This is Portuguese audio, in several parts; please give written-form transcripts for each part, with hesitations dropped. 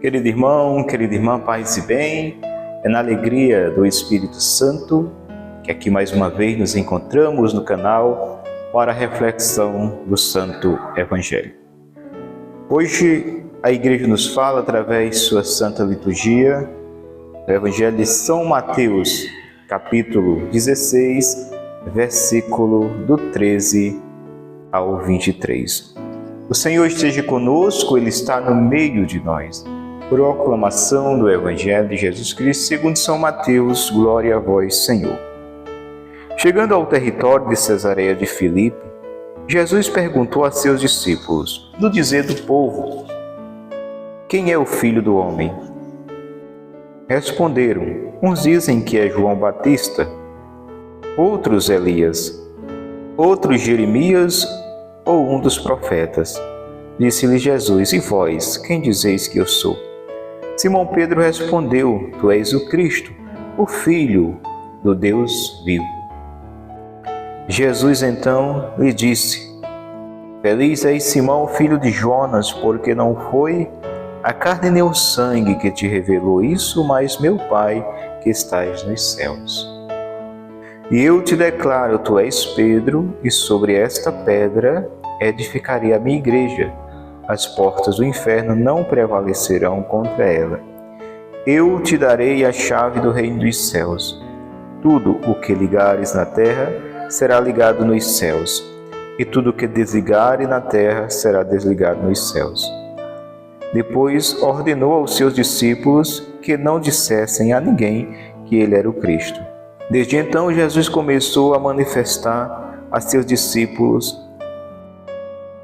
Querido irmão, querida irmã, paz e bem, é na alegria do Espírito Santo que aqui mais uma vez nos encontramos no canal para a reflexão do Santo Evangelho. Hoje a Igreja nos fala através de sua Santa Liturgia, do Evangelho de São Mateus, capítulo 16, versículo do 13 ao 23. O Senhor esteja conosco, Ele está no meio de nós. Proclamação do Evangelho de Jesus Cristo segundo São Mateus, glória a vós, Senhor. Chegando ao território de Cesareia de Filipe, Jesus perguntou a seus discípulos, no dizer do povo, quem é o Filho do Homem? Responderam, uns dizem que é João Batista, outros Elias, outros Jeremias ou um dos profetas. Disse-lhe Jesus, e vós, quem dizeis que eu sou? Simão Pedro respondeu, tu és o Cristo, o Filho do Deus vivo. Jesus então lhe disse, feliz és Simão, filho de Jonas, porque não foi a carne nem o sangue que te revelou isso, mas meu Pai que estás nos céus. E eu te declaro, tu és Pedro, e sobre esta pedra edificarei a minha igreja. As portas do inferno não prevalecerão contra ela. Eu te darei a chave do reino dos céus. Tudo o que ligares na terra será ligado nos céus, e tudo o que desligares na terra será desligado nos céus. Depois ordenou aos seus discípulos que não dissessem a ninguém que ele era o Cristo. Desde então Jesus começou a manifestar a seus discípulos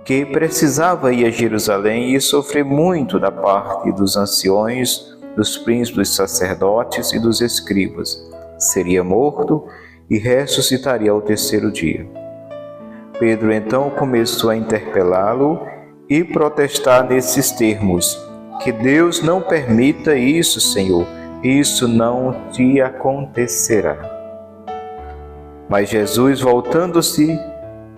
que precisava ir a Jerusalém e sofrer muito da parte dos anciões, dos príncipes, dos sacerdotes e dos escribas. Seria morto e ressuscitaria ao terceiro dia. Pedro então começou a interpelá-lo e protestar nesses termos, que Deus não permita isso, Senhor, isso não te acontecerá. Mas Jesus, voltando-se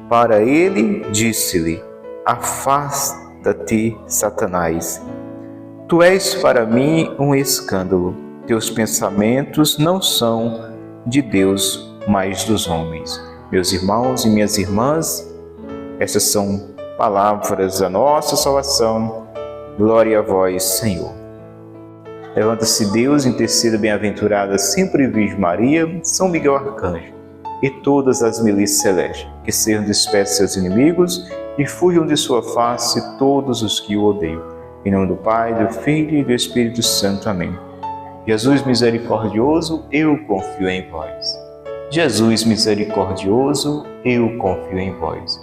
para ele, disse-lhe, afasta-te, Satanás. Tu és para mim um escândalo. Teus pensamentos não são de Deus, mas dos homens. Meus irmãos e minhas irmãs, essas são palavras da nossa salvação. Glória a vós, Senhor. Levanta-se Deus, interceda bem-aventurada sempre Virgem Maria, São Miguel Arcanjo e todas as milícias celestes, que sejam dispersos seus inimigos e fujam de sua face todos os que o odeiam. Em nome do Pai, do Filho e do Espírito Santo. Amém. Jesus misericordioso, eu confio em vós. Jesus misericordioso, eu confio em vós.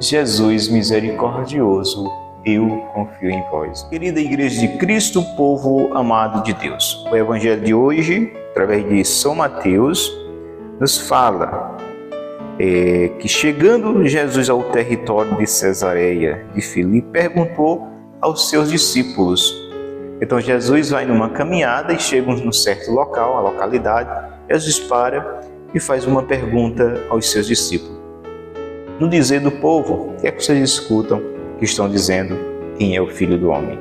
Jesus misericordioso, eu confio em vós. Querida Igreja de Cristo, povo amado de Deus, o Evangelho de hoje, através de São Mateus, nos fala que chegando Jesus ao território de Cesareia de Filipe, perguntou aos seus discípulos. Então Jesus vai numa caminhada e chega num certo local, a localidade, Jesus para e faz uma pergunta aos seus discípulos. No dizer do povo, o que é que vocês escutam que estão dizendo quem é o Filho do Homem?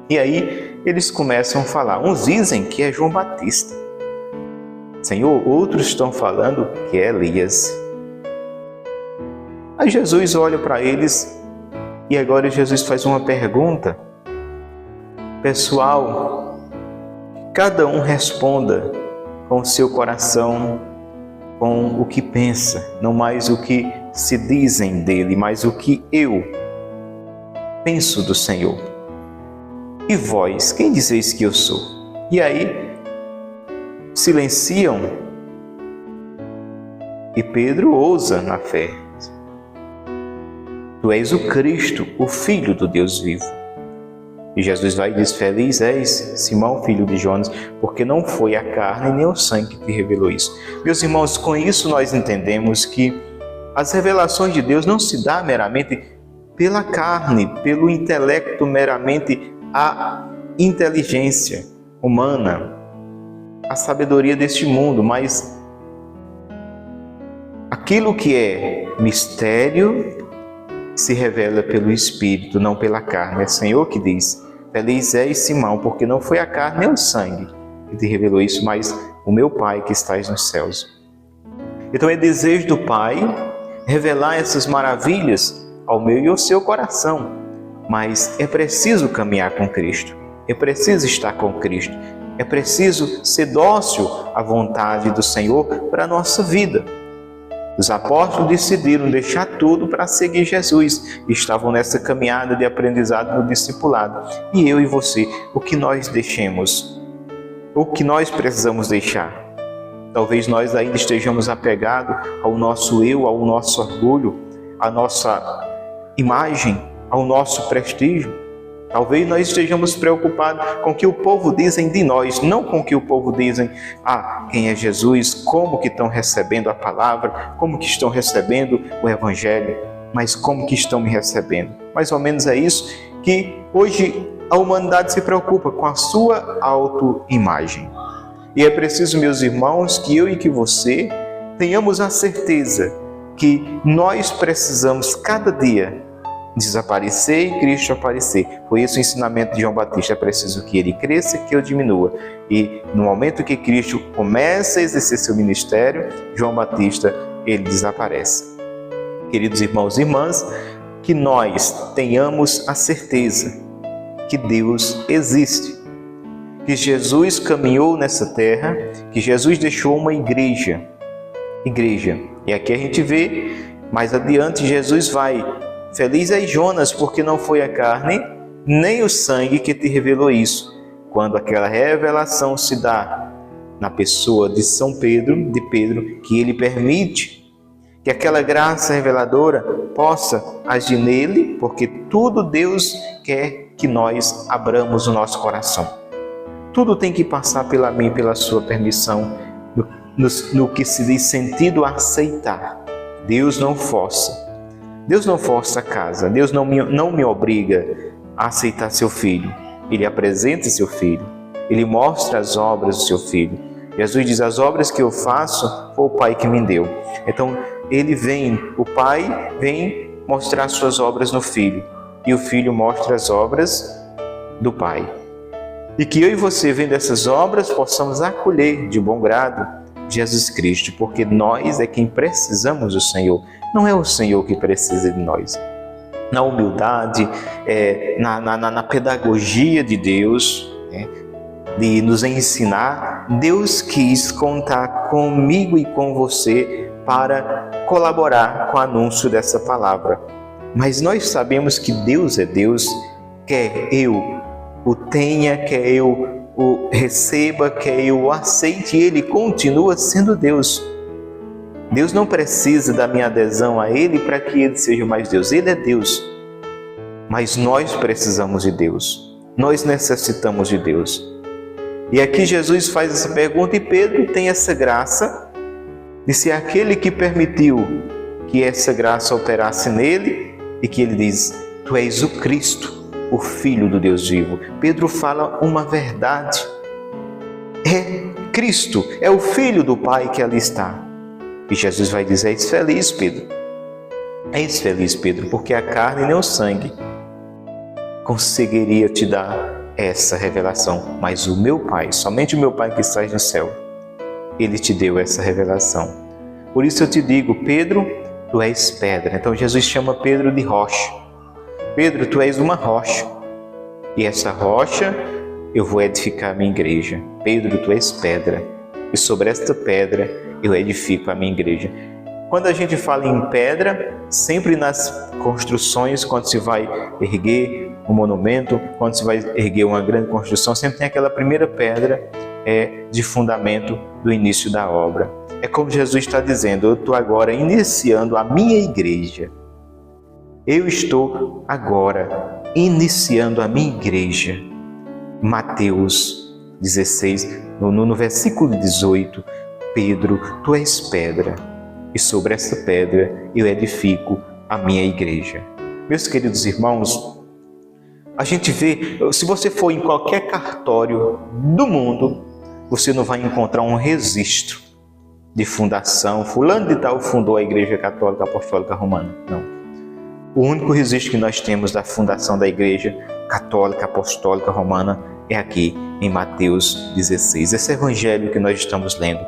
E aí eles começam a falar, uns dizem que é João Batista. Senhor, outros estão falando que é Elias. Aí Jesus olha para eles e agora Jesus faz uma pergunta. Pessoal, cada um responda com o seu coração, com o que pensa, não mais o que se dizem dele, mas o que eu penso do Senhor. E vós, quem dizeis que eu sou? E aí, silenciam e Pedro ousa na fé. Tu és o Cristo, o Filho do Deus vivo. E Jesus vai e diz, feliz és, Simão, filho de Jonas, porque não foi a carne nem o sangue que te revelou isso. Meus irmãos, com isso nós entendemos que as revelações de Deus não se dão meramente pela carne, pelo intelecto meramente inteligência humana, a sabedoria deste mundo, mas aquilo que é mistério se revela pelo Espírito, não pela carne. É o Senhor que diz: feliz és, Simão, porque não foi a carne nem o sangue que te revelou isso, mas o meu Pai que estás nos céus. Então é desejo do Pai revelar essas maravilhas ao meu e ao seu coração, mas é preciso caminhar com Cristo, é preciso estar com Cristo, é preciso ser dócil à vontade do Senhor para a nossa vida. Os apóstolos decidiram deixar tudo para seguir Jesus. Estavam nessa caminhada de aprendizado no discipulado. E eu e você, o que nós deixemos? O que nós precisamos deixar? Talvez nós ainda estejamos apegados ao nosso eu, ao nosso orgulho, à nossa imagem, ao nosso prestígio. Talvez nós estejamos preocupados com o que o povo dizem de nós, não com o que o povo dizem, quem é Jesus, como que estão recebendo a palavra, como que estão recebendo o Evangelho, mas como que estão me recebendo. Mais ou menos é isso que hoje a humanidade se preocupa, com a sua autoimagem. E é preciso, meus irmãos, que eu e que você tenhamos a certeza que nós precisamos cada dia desaparecer e Cristo aparecer. Foi esse o ensinamento de João Batista. É preciso que ele cresça e que eu diminua. E no momento que Cristo começa a exercer seu ministério, João Batista, ele desaparece. Queridos irmãos e irmãs, que nós tenhamos a certeza que Deus existe, que Jesus caminhou nessa terra, que Jesus deixou uma igreja. E aqui a gente vê, mais adiante, Jesus vai: feliz és, Jonas, porque não foi a carne nem o sangue que te revelou isso. Quando aquela revelação se dá na pessoa de Pedro, que ele permite que aquela graça reveladora possa agir nele, porque tudo Deus quer que nós abramos o nosso coração. Tudo tem que passar pela minha e pela sua permissão, no que se diz sentido a aceitar. Deus não força. Deus não força a casa, Deus não me obriga a aceitar seu filho. Ele apresenta seu filho, ele mostra as obras do seu filho. Jesus diz: as obras que eu faço foi o Pai que me deu. Então o Pai vem mostrar suas obras no Filho, e o Filho mostra as obras do Pai. E que eu e você, vendo essas obras, possamos acolher de bom grado Jesus Cristo, porque nós é quem precisamos do Senhor. Não é o Senhor que precisa de nós. Na humildade, na pedagogia de Deus, de nos ensinar, Deus quis contar comigo e com você para colaborar com o anúncio dessa palavra. Mas nós sabemos que Deus é Deus, quer eu o tenha, quer eu o receba, quer eu o aceite, e Ele continua sendo Deus. Deus não precisa da minha adesão a Ele para que Ele seja mais Deus. Ele é Deus. Mas nós precisamos de Deus. Nós necessitamos de Deus. E aqui Jesus faz essa pergunta e Pedro tem essa graça de ser aquele que permitiu que essa graça operasse nele e que ele diz: tu és o Cristo, o Filho do Deus vivo. Pedro fala uma verdade. É Cristo, é o Filho do Pai que ali está. E Jesus vai dizer: és feliz, Pedro. És feliz, Pedro, porque a carne nem o sangue conseguiria te dar essa revelação. Mas o meu Pai, somente o meu Pai que está no céu, Ele te deu essa revelação. Por isso eu te digo: Pedro, tu és pedra. Então Jesus chama Pedro de rocha. Pedro, tu és uma rocha, e essa rocha eu vou edificar a minha igreja. Pedro, tu és pedra, e sobre esta pedra eu edifico a minha igreja. Quando a gente fala em pedra, sempre nas construções, quando se vai erguer um monumento, quando se vai erguer uma grande construção, sempre tem aquela primeira pedra de fundamento do início da obra. É como Jesus está dizendo: eu estou agora iniciando a minha igreja. Eu estou agora iniciando a minha igreja. Mateus 16, no versículo 18, Pedro, tu és pedra, e sobre essa pedra eu edifico a minha igreja. Meus queridos irmãos, A gente vê, se você for em qualquer cartório do mundo, você não vai encontrar um registro de fundação. Fulano de tal fundou a Igreja Católica Apostólica Romana. Não. O único registro que nós temos da fundação da Igreja Católica Apostólica Romana é aqui em Mateus 16. Esse evangelho que nós estamos lendo,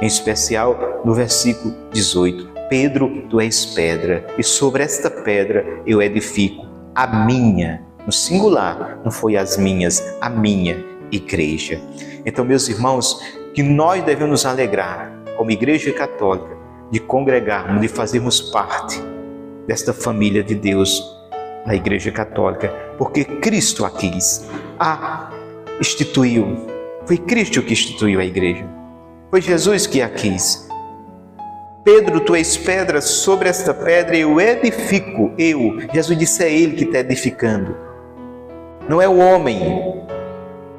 em especial no versículo 18. Pedro, tu és pedra, e sobre esta pedra eu edifico a minha, no singular, não foi as minhas, a minha igreja. Então, meus irmãos, que nós devemos nos alegrar, como Igreja Católica, de congregarmos, de fazermos parte desta família de Deus, na Igreja Católica, porque Cristo a quis, a instituiu. Foi Cristo que instituiu a Igreja. Foi Jesus que a quis. Pedro, tu és pedra, sobre esta pedra eu edifico, Jesus disse, é Ele que está edificando, não é o homem.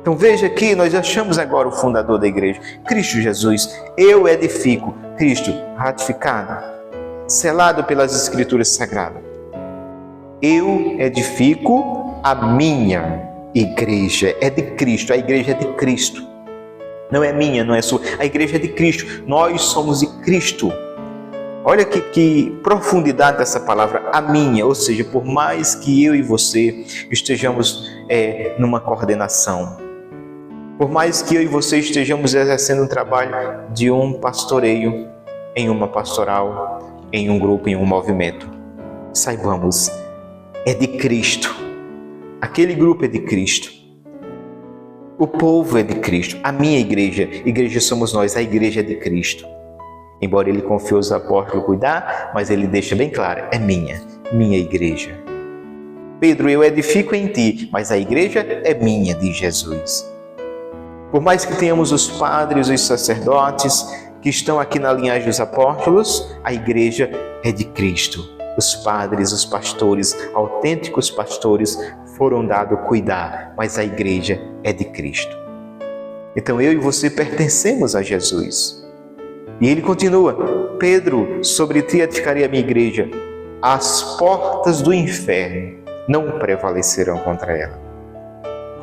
Então veja que nós achamos agora o fundador da igreja, Cristo Jesus. Eu edifico, Cristo ratificado, selado pelas Escrituras Sagradas. Eu edifico a minha igreja, é de Cristo, a igreja é de Cristo. Não é minha, não é sua, a igreja é de Cristo, nós somos de Cristo. Olha que profundidade dessa palavra, a minha, ou seja, por mais que eu e você estejamos numa coordenação, por mais que eu e você estejamos exercendo um trabalho de um pastoreio, em uma pastoral, em um grupo, em um movimento, saibamos, é de Cristo, aquele grupo é de Cristo, o povo é de Cristo, a minha igreja somos nós, a igreja é de Cristo. Embora ele confie aos apóstolos cuidar, mas ele deixa bem claro, é minha igreja. Pedro, eu edifico em ti, mas a igreja é minha, diz Jesus. Por mais que tenhamos os padres, os sacerdotes, que estão aqui na linhagem dos apóstolos, a igreja é de Cristo. Os padres, os pastores, autênticos pastores, foram dados a cuidar, mas a igreja é de Cristo. Então eu e você pertencemos a Jesus. E ele continua, Pedro, sobre ti edificarei a minha igreja, as portas do inferno não prevalecerão contra ela.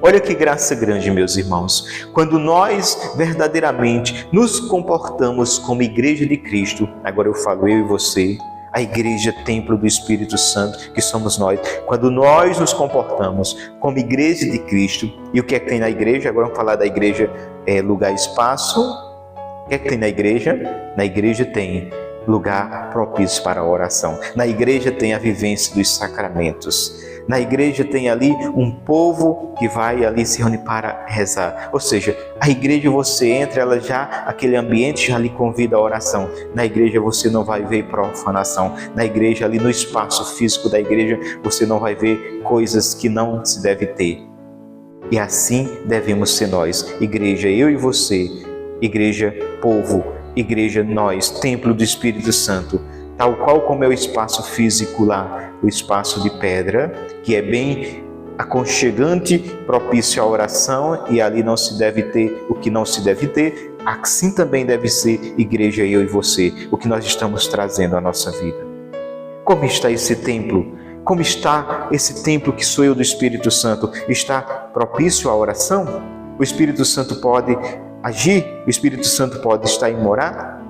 Olha que graça grande, meus irmãos, quando nós verdadeiramente nos comportamos como igreja de Cristo, agora eu falo eu e você, a igreja templo do Espírito Santo, que somos nós, quando nós nos comportamos como igreja de Cristo, e o que é que tem na igreja? Agora vamos falar da igreja, lugar e espaço. O que é que tem na igreja? Na igreja tem lugar propício para a oração. Na igreja tem a vivência dos sacramentos. Na igreja tem ali um povo que vai ali se reunir para rezar. Ou seja, a igreja você entra, ela já, aquele ambiente já lhe convida à oração. Na igreja você não vai ver profanação. Na igreja, ali no espaço físico da igreja, você não vai ver coisas que não se deve ter. E assim devemos ser nós. Igreja, eu e você. Igreja, povo, igreja, nós, templo do Espírito Santo, tal qual como é o espaço físico lá, o espaço de pedra, que é bem aconchegante, propício à oração, e ali não se deve ter o que não se deve ter, assim também deve ser igreja, eu e você, o que nós estamos trazendo à nossa vida. Como está esse templo? Como está esse templo que sou eu do Espírito Santo? Está propício à oração? O Espírito Santo pode agir? O Espírito Santo pode estar e morar?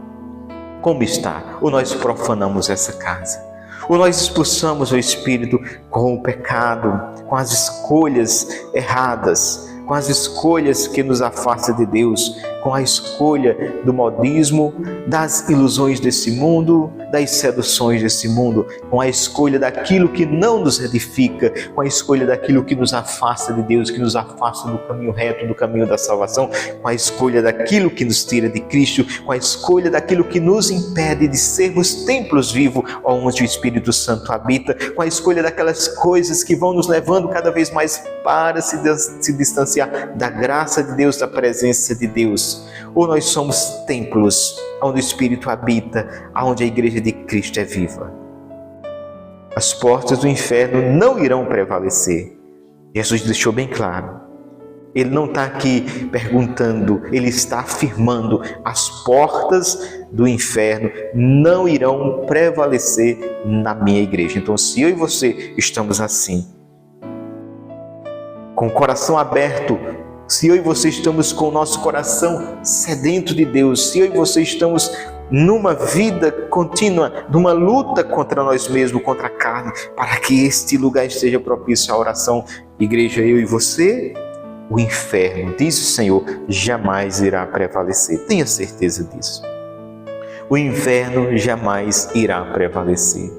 Como está? Ou nós profanamos essa casa? Ou nós expulsamos o Espírito com o pecado, com as escolhas erradas, com as escolhas que nos afastam de Deus, com a escolha do modismo, das ilusões desse mundo, das seduções desse mundo, com a escolha daquilo que não nos edifica, com a escolha daquilo que nos afasta de Deus, que nos afasta do caminho reto, do caminho da salvação, com a escolha daquilo que nos tira de Cristo, com a escolha daquilo que nos impede de sermos templos vivos onde o Espírito Santo habita, com a escolha daquelas coisas que vão nos levando cada vez mais para se distanciar da graça de Deus, da presença de Deus. Ou nós somos templos onde o Espírito habita, onde a igreja de Cristo é viva. As portas do inferno não irão prevalecer. Jesus deixou bem claro. Ele não está aqui perguntando, ele está afirmando: as portas do inferno não irão prevalecer na minha igreja. Então, se eu e você estamos assim, com o coração aberto, se eu e você estamos com o nosso coração sedento de Deus, se eu e você estamos numa vida contínua, numa luta contra nós mesmos, contra a carne, para que este lugar esteja propício à oração, igreja, eu e você, o inferno, diz o Senhor, jamais irá prevalecer. Tenha certeza disso. O inferno jamais irá prevalecer.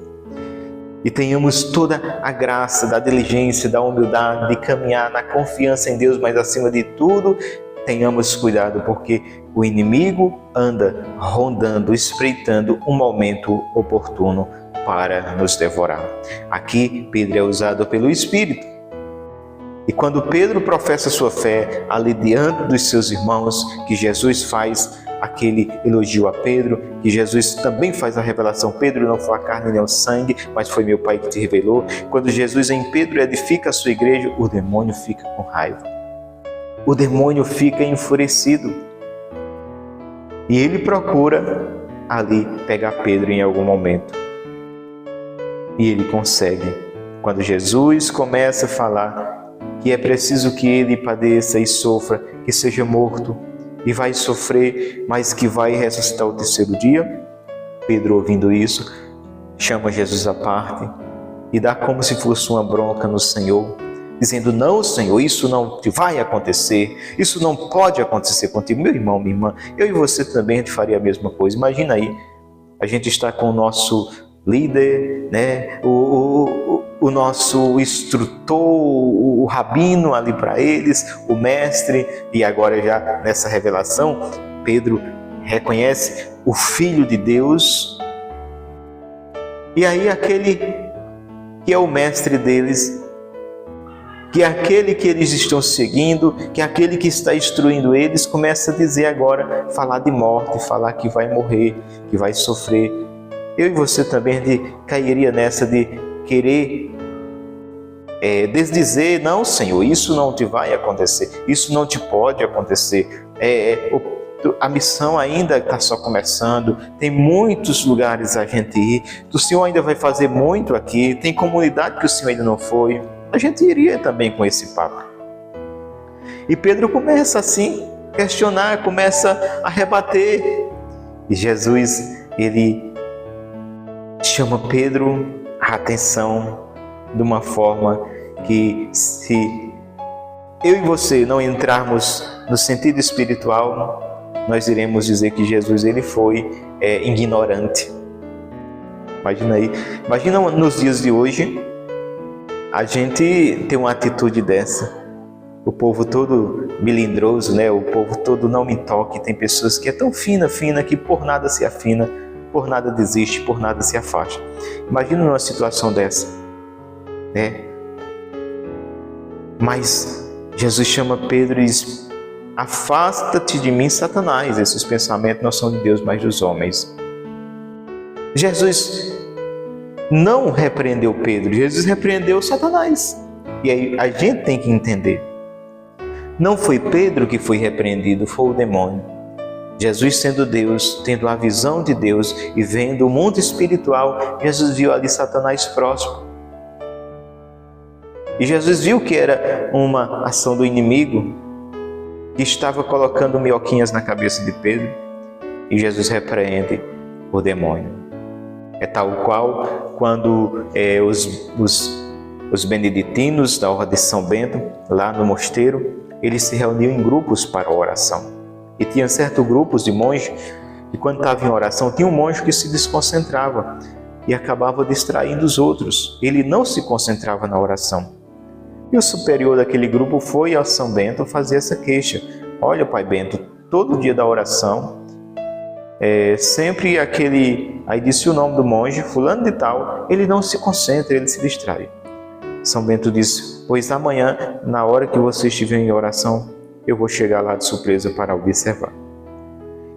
E tenhamos toda a graça, da diligência, da humildade, de caminhar na confiança em Deus, mas acima de tudo, tenhamos cuidado, porque o inimigo anda rondando, espreitando um momento oportuno para nos devorar. Aqui, Pedro é usado pelo Espírito. E quando Pedro professa sua fé ali diante dos seus irmãos, que Jesus faz aquele elogio a Pedro, que Jesus também faz a revelação: Pedro, não foi a carne nem o sangue, mas foi meu Pai que te revelou. Quando Jesus em Pedro edifica a sua igreja, o demônio fica com raiva. O demônio fica enfurecido. E ele procura ali pegar Pedro em algum momento. E ele consegue. Quando Jesus começa a falar que é preciso que ele padeça e sofra, que seja morto, e vai sofrer, mas que vai ressuscitar o terceiro dia, Pedro, ouvindo isso, chama Jesus à parte e dá como se fosse uma bronca no Senhor, dizendo: não, Senhor, isso não te vai acontecer, isso não pode acontecer contigo. Meu irmão, minha irmã, eu e você também a gente faria a mesma coisa. Imagina aí, a gente está com o nosso líder, né, o nosso instrutor, o rabino ali para eles, o mestre, e agora já nessa revelação, Pedro reconhece o Filho de Deus, e aí aquele que é o mestre deles, que é aquele que eles estão seguindo, que é aquele que está instruindo eles, começa a dizer agora, falar de morte, falar que vai morrer, que vai sofrer. Eu e você também cairia nessa de querer desdizer: não, Senhor, isso não te vai acontecer, isso não te pode acontecer, a missão ainda está só começando, tem muitos lugares a gente ir, o Senhor ainda vai fazer muito aqui, tem comunidade que o Senhor ainda não foi. A gente iria também com esse papo. E Pedro começa assim, a questionar, começa a rebater. E Jesus, ele chama Pedro a atenção de uma forma que, se eu e você não entrarmos no sentido espiritual, nós iremos dizer que Jesus ele foi ignorante. Imagina aí, imagina nos dias de hoje, a gente tem uma atitude dessa. O povo todo melindroso, né? O povo todo não me toque. Tem pessoas que é tão fina, que por nada se afina, por nada desiste, por nada se afasta. Imagina numa situação dessa, né? Mas Jesus chama Pedro e diz: afasta-te de mim, Satanás. Esses pensamentos não são de Deus, mas dos homens. Jesus não repreendeu Pedro, Jesus repreendeu Satanás. E aí a gente tem que entender: não foi Pedro que foi repreendido, foi o demônio. Jesus, sendo Deus, tendo a visão de Deus e vendo o mundo espiritual, Jesus viu ali Satanás próximo. E Jesus viu que era uma ação do inimigo que estava colocando minhoquinhas na cabeça de Pedro. E Jesus repreende o demônio. É tal qual quando os beneditinos da Ordem de São Bento, lá no mosteiro, eles se reuniam em grupos para a oração. E tinha certos grupos de monges que, quando estavam em oração, tinha um monge que se desconcentrava e acabava distraindo os outros. Ele não se concentrava na oração. E o superior daquele grupo foi ao São Bento fazer essa queixa: olha, Pai Bento, todo dia da oração, sempre aquele, aí disse o nome do monge, fulano de tal, ele não se concentra, ele se distrai. São Bento disse: pois amanhã, na hora que você estiver em oração, eu vou chegar lá de surpresa para observar.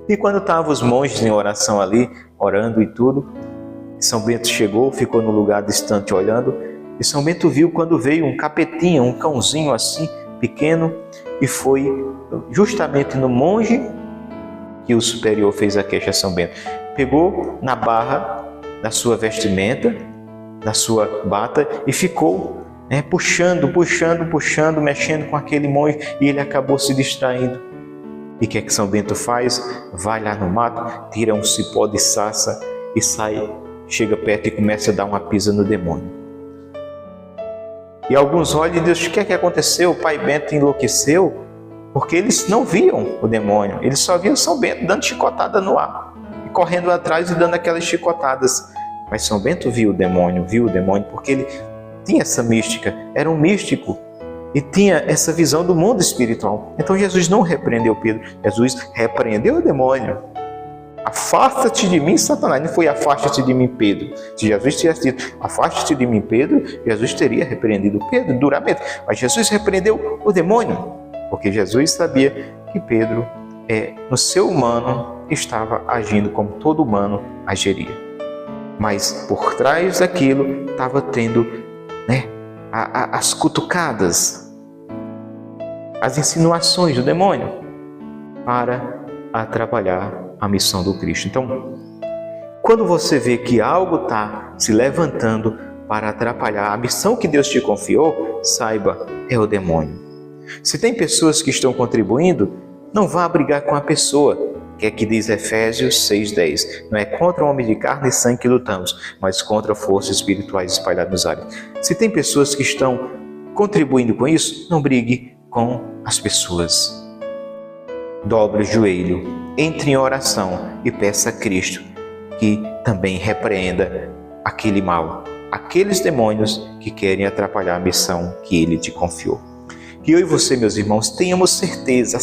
E quando estavam os monges em oração ali, orando e tudo, São Bento chegou, ficou no lugar distante olhando, e São Bento viu quando veio um capetinho, um cãozinho assim, pequeno, e foi justamente no monge que o superior fez a queixa a São Bento. Pegou na barra da sua vestimenta, da sua bata, e ficou puxando, mexendo com aquele monge, e ele acabou se distraindo. E o que é que São Bento faz? Vai lá no mato, tira um cipó de sarça e sai, chega perto e começa a dar uma pisa no demônio. E alguns olham e dizem: o que é que aconteceu? O pai Bento enlouqueceu? Porque eles não viam o demônio, eles só viam São Bento dando chicotada no ar, e correndo atrás e dando aquelas chicotadas. Mas São Bento viu o demônio porque ele tinha essa mística, era um místico e tinha essa visão do mundo espiritual. Então Jesus não repreendeu Pedro, Jesus repreendeu o demônio. Afasta-te de mim, Satanás. Não foi afasta-te de mim, Pedro. Se Jesus tivesse dito afasta-te de mim, Pedro, Jesus teria repreendido Pedro duramente. Mas Jesus repreendeu o demônio, porque Jesus sabia que Pedro, no seu humano, estava agindo como todo humano agiria. Mas por trás daquilo estava tendo as cutucadas, as insinuações do demônio para atrapalhar a missão do Cristo. Então, quando você vê que algo está se levantando para atrapalhar a missão que Deus te confiou, saiba, é o demônio. Se tem pessoas que estão contribuindo, não vá brigar com a pessoa, que é que diz Efésios 6,10. Não é contra o homem de carne e sangue que lutamos, mas contra forças espirituais espalhadas nos ares. Se tem pessoas que estão contribuindo com isso, não brigue com as pessoas. Dobre o joelho, entre em oração e peça a Cristo que também repreenda aquele mal, aqueles demônios que querem atrapalhar a missão que Ele te confiou. Que eu e você, meus irmãos, tenhamos certeza,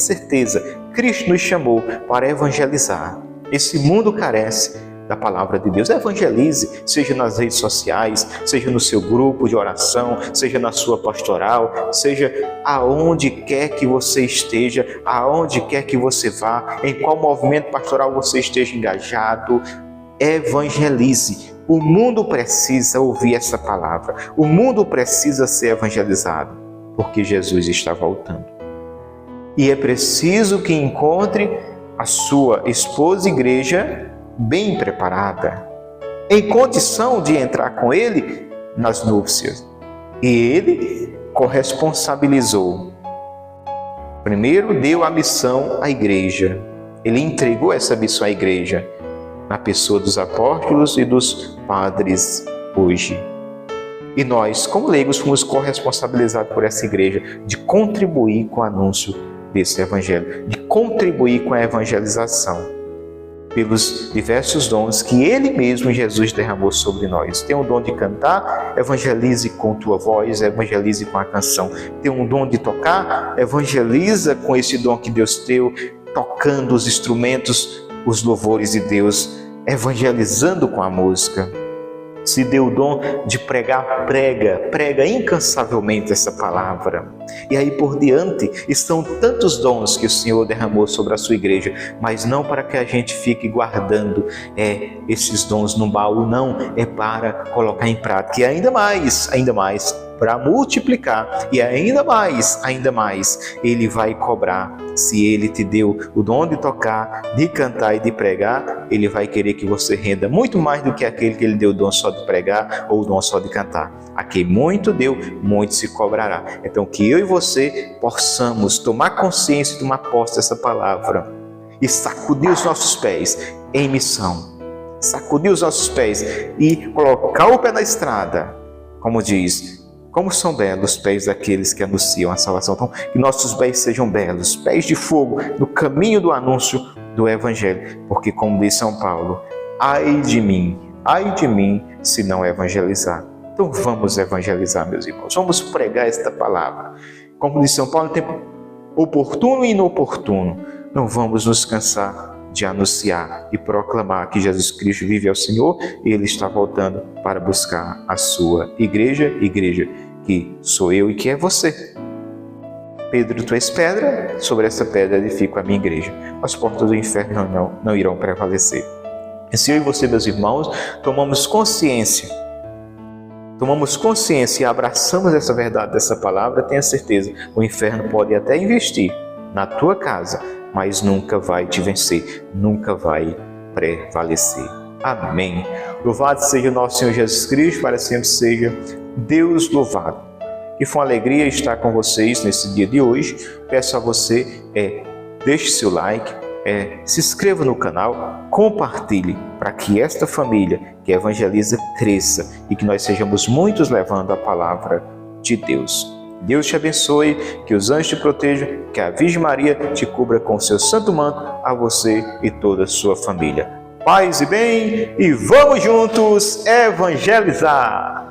Cristo nos chamou para evangelizar. Esse mundo carece da palavra de Deus. Evangelize, seja nas redes sociais, seja no seu grupo de oração, seja na sua pastoral, seja aonde quer que você esteja, aonde quer que você vá, em qual movimento pastoral você esteja engajado. Evangelize. O mundo precisa ouvir essa palavra. O mundo precisa ser evangelizado, porque Jesus está voltando. E é preciso que encontre a sua esposa igreja bem preparada, em condição de entrar com Ele nas núpcias. E Ele corresponsabilizou. Primeiro deu a missão à igreja. Ele entregou essa missão à igreja, na pessoa dos apóstolos e dos padres hoje. E nós, como leigos, fomos corresponsabilizados por essa igreja de contribuir com o anúncio desse evangelho, de contribuir com a evangelização, pelos diversos dons que Ele mesmo, Jesus, derramou sobre nós. Tem um dom de cantar? Evangelize com tua voz, evangelize com a canção. Tem um dom de tocar? Evangeliza com esse dom que Deus deu, tocando os instrumentos, os louvores de Deus, evangelizando com a música. Se deu o dom de pregar, prega incansavelmente essa palavra. E aí por diante estão tantos dons que o Senhor derramou sobre a sua igreja, mas não para que a gente fique guardando esses dons no baú, não, é para colocar em prática. E ainda mais, para multiplicar, e ainda mais, Ele vai cobrar. Se Ele te deu o dom de tocar, de cantar e de pregar, Ele vai querer que você renda muito mais do que aquele que Ele deu o dom só de pregar ou o dom só de cantar. A quem muito deu, muito se cobrará. Então que eu e você possamos tomar consciência e tomar posse dessa palavra e sacudir os nossos pés em missão. Sacudir os nossos pés e colocar o pé na estrada, como diz. Como são belos os pés daqueles que anunciam a salvação. Então, que nossos pés sejam belos, pés de fogo, no caminho do anúncio do Evangelho. Porque, como diz São Paulo, ai de mim se não evangelizar. Então, vamos evangelizar, meus irmãos. Vamos pregar esta palavra. Como diz São Paulo, no tempo oportuno e inoportuno. Não vamos nos cansar de anunciar e proclamar que Jesus Cristo vive ao Senhor e Ele está voltando para buscar a sua igreja que sou eu e que é você. Pedro, tu és pedra, sobre essa pedra edifico a minha igreja. As portas do inferno não irão prevalecer. E se eu e você, meus irmãos, tomamos consciência e abraçamos essa verdade dessa palavra, tenha certeza, o inferno pode até investir na tua casa, mas nunca vai te vencer, nunca vai prevalecer. Amém. Louvado seja o nosso Senhor Jesus Cristo, para sempre seja Deus louvado. E foi uma alegria estar com vocês nesse dia de hoje. Peço a você, deixe seu like, se inscreva no canal, compartilhe para que esta família que evangeliza cresça e que nós sejamos muitos levando a palavra de Deus. Deus te abençoe, que os anjos te protejam, que a Virgem Maria te cubra com o seu santo manto, a você e toda a sua família. Paz e bem, e vamos juntos evangelizar!